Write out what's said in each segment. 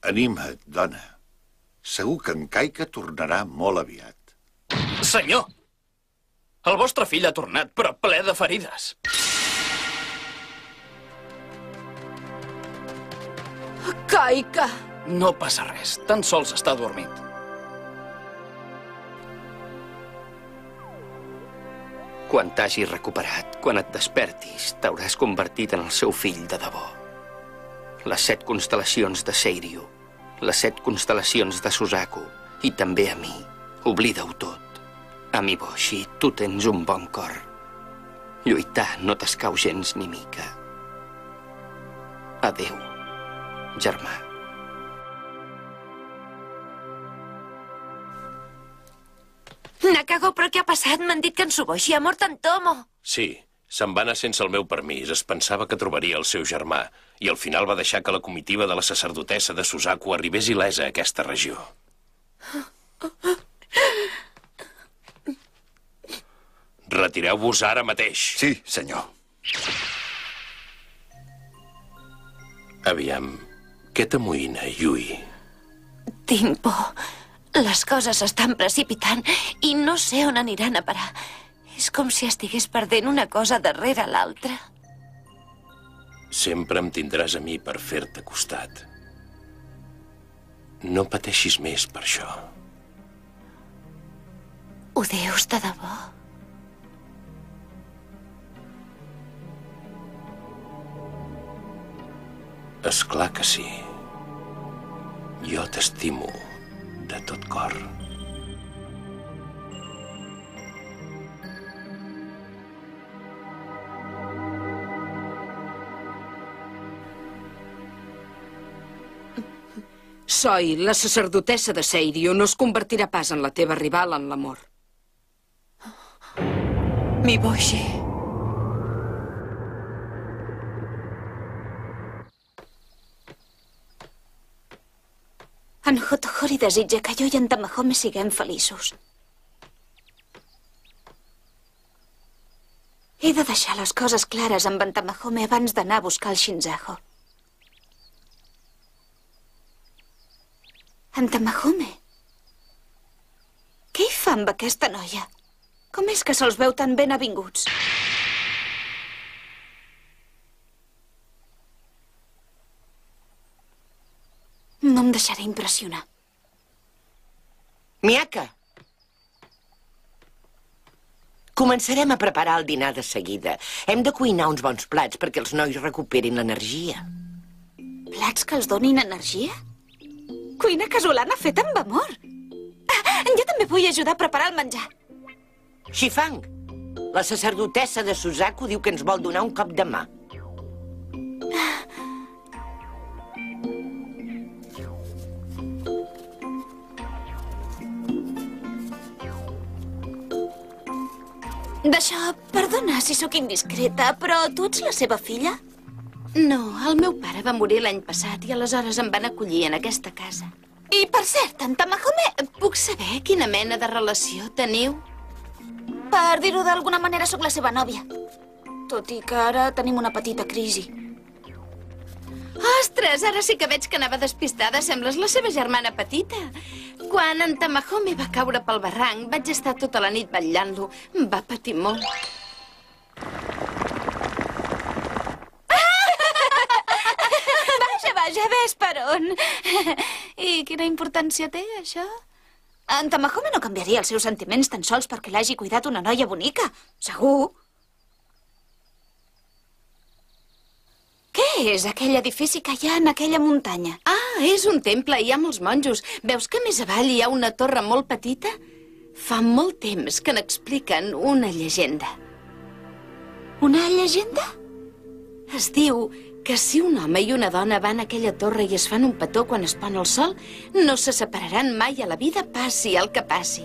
Anima't, dona. Segur que en Kaika tornarà molt aviat. Senyor! El vostre fill ha tornat, però ple de ferides. Kaika! No passa res, tan sols està dormint. Quan t'hagis recuperat, quan et despertis, t'hauràs convertit en el seu fill de debò. Les 7 constel·lacions de Seiryu, les 7 constel·lacions de Suzaku, i també a mi. Oblida-ho tot. Amiboshi, tu tens un bon cor. Lluitar no t'escau gens ni mica. Adéu, germà. Nakago, però què ha passat? M'han dit que en Tsuboshi ha mort en Tomo. Sí, se'n va anar sense el meu permís. Es pensava que trobaria el seu germà. I al final va deixar que la comitiva de la sacerdotessa de Suzaku arribés il·lesa a aquesta regió. Retireu-vos ara mateix. Sí, senyor. Aviam, què t'amoïna, Yui? Tinc por. Les coses s'estan precipitant i no sé on aniran a parar. És com si estigués perdent una cosa darrere l'altra. Sempre em tindràs a mi per fer-te costat. No pateixis més per això. Ho dius de debò? És clar que sí. Jo t'estimo de tot cor. Soi, la sacerdotessa de Seiryu, no es convertirà pas en la teva rival en l'amor. Miboshi. En Hotohori desitja que jo i en Tamahome siguem feliços. He de deixar les coses clares amb en Tamahome abans d'anar a buscar el Shinzaho. En Tamahome? Què hi fa amb aquesta noia? Com és que se'ls veu tan ben avinguts? No em deixaré impressionar. Miyaka! Començarem a preparar el dinar de seguida. Hem de cuinar uns bons plats perquè els nois recuperin l'energia. Plats que els donin energia? Cuina casolana feta amb amor. Jo també vull ajudar a preparar el menjar. Shifang, la sacerdotessa de Suzaku diu que ens vol donar un cop de mà. D'això, perdona si sóc indiscreta, però tu ets la seva filla? No, el meu pare va morir l'any passat i aleshores em van acollir en aquesta casa. I, per cert, en Tamahome... Puc saber quina mena de relació teniu? Per dir-ho d'alguna manera, sóc la seva nòvia. Tot i que ara tenim una petita crisi. Ostres, ara sí que veig que anava despistada. Sembles la seva germana petita. Quan en Tamahome va caure pel barranc, vaig estar tota la nit vetllant-lo. Va patir molt. Vaja, ves per on. I quina importància té, això? En Tamahome no canviaria els seus sentiments tan sols perquè l'hagi cuidat una noia bonica. Segur. Què és aquell edifici que hi ha en aquella muntanya? Ah, és un temple, hi ha molts monjos. Veus que més avall hi ha una torre molt petita? Fa molt temps que n'expliquen una llegenda. Una llegenda? Es diu que si un home i una dona van a aquella torre i es fan un petó quan es pon el sol, no se separaran mai a la vida, passi el que passi.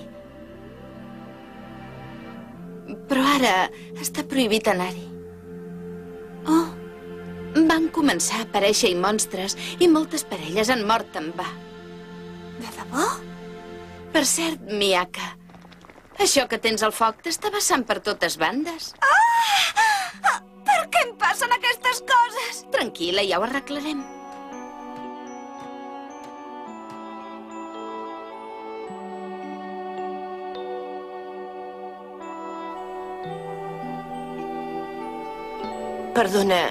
Però ara està prohibit anar-hi. Oh. Van començar a aparèixer-hi monstres i moltes parelles han mort en va. De debò? Per cert, Miyaka, això que tens al foc t'està vessant per totes bandes. Ah! Per què em passen aquestes coses? Tranquil·la, ja ho arreglarem. Perdona,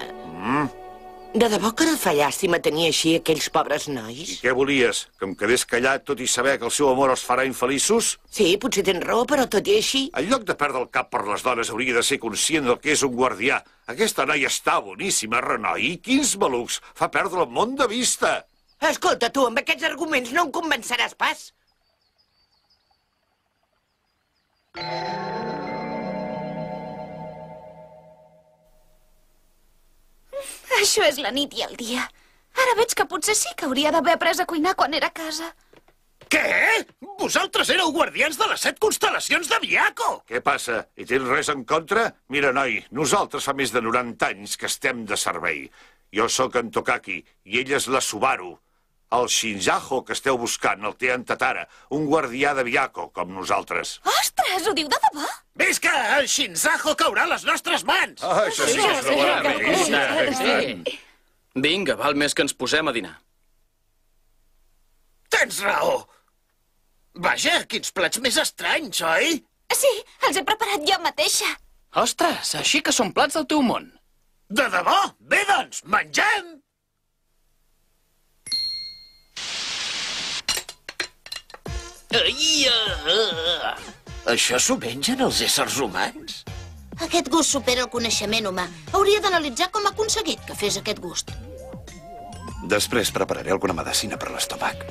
de debò que no et fa llàstima tenir així aquells pobres nois? I què volies? Que em quedés callat tot i saber que el seu amor els farà infeliços? Sí, potser tens raó, però tot i així... En lloc de perdre el cap per les dones, hauria de ser conscient del que és un guardià. Aquesta noia està boníssima, renoi. Quins malucs! Fa perdre el món de vista! Escolta, tu, amb aquests arguments no em convenceràs pas. Això és la nit i el dia. Ara veig que potser sí que hauria d'haver après a cuinar quan era a casa. Què? Vosaltres éreu guardians de les 7 constel·lacions de Viaco! Què passa? Hi tens res en contra? Mira, noi, nosaltres fa més de 90 anys que estem de servei. Jo sóc en Tokaki i ell és la Subaru. El Shinjaho que esteu buscant el té en Tatara, un guardià de Viaco, com nosaltres. Ostres, ho diu de debò? Ves que el Shinzaho caurà a les nostres mans! Això sí que és una bona notícia. Vinga, val més que ens posem a dinar. Tens raó! Vaja, quins plats més estranys, oi? Sí, els he preparat jo mateixa. Ostres, així que són plats del teu món. De debò? Bé, doncs, mengem! Això s'ho mengen els éssers humans? Aquest gust supera el coneixement humà. Hauria d'analitzar com ha aconseguit que fes aquest gust. Després prepararé alguna medicina per l'estómac.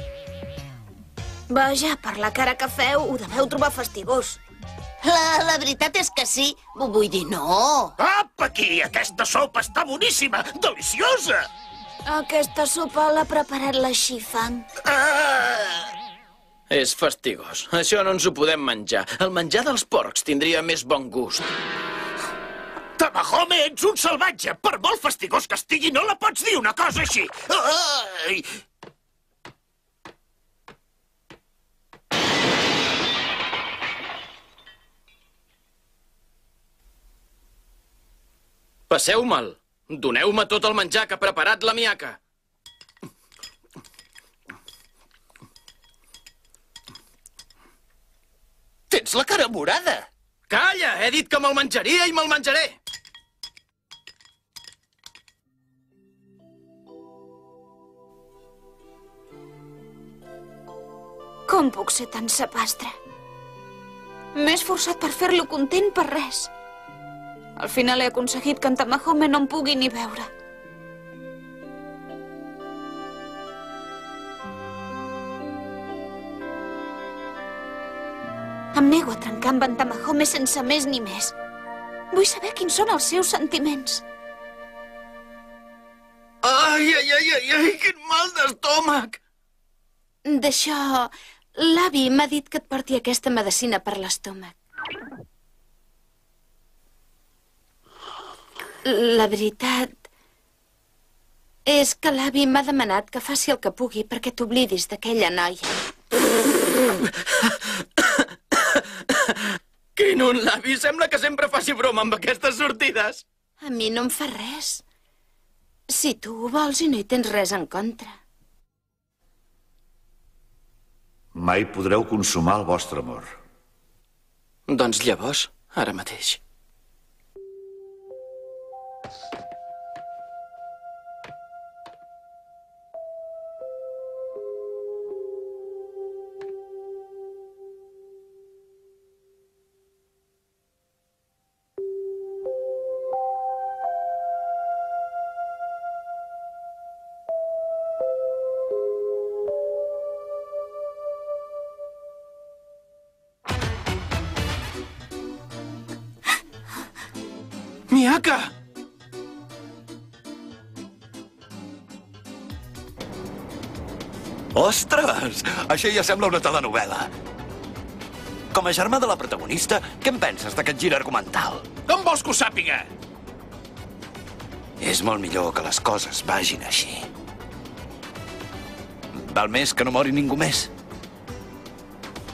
Vaja, per la cara que feu, ho deveu trobar fastigós. La veritat és que sí. Vull dir, no. Apa, aquí! Aquesta sopa està boníssima! Deliciosa! Aquesta sopa l'ha preparat la Xifang. És fastigós. Això no ens ho podem menjar. El menjar dels porcs tindria més bon gust. Tamahome, ets un salvatge! Per molt fastigós que estigui, no la pots dir una cosa així! Ai! Passeu-me'l. Doneu-me tot el menjar que ha preparat la Miaka. Tens la cara morada! Calla! He dit que me'l menjaria i me'l menjaré! Com puc ser tan sapastre? M'he esforçat per fer-lo content per res. Al final he aconseguit que en Tamahome no em pugui ni veure. Em nego a trencar amb en Tamahome sense més ni més. Vull saber quins són els seus sentiments. Ai, ai, ai, ai, ai, quin mal d'estómac! D'això, l'avi m'ha dit que et porti aquesta medicina per l'estómac. La veritat és que l'avi m'ha demanat que faci el que pugui perquè t'oblidis d'aquella noia. Quin un l'avi! Sembla que sempre faci broma amb aquestes sortides. A mi no em fa res. Si tu ho vols i no hi tens res en contra. Mai podreu consumar el vostre amor. Doncs llavors, ara mateix. Miaka! Ostres! Això ja sembla una telenovel·la. Com a germà de la protagonista, què en penses d'aquest gir argumental? Com vols que ho sàpiga? És molt millor que les coses vagin així. Val més que no mori ningú més.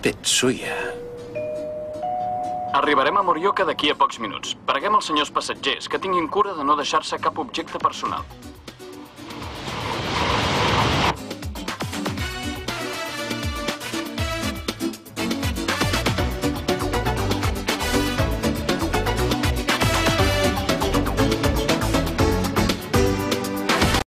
Tetsuya. Arribarem a Morioka d'aquí a pocs minuts. Preguem als senyors passatgers que tinguin cura de no deixar-se cap objecte personal.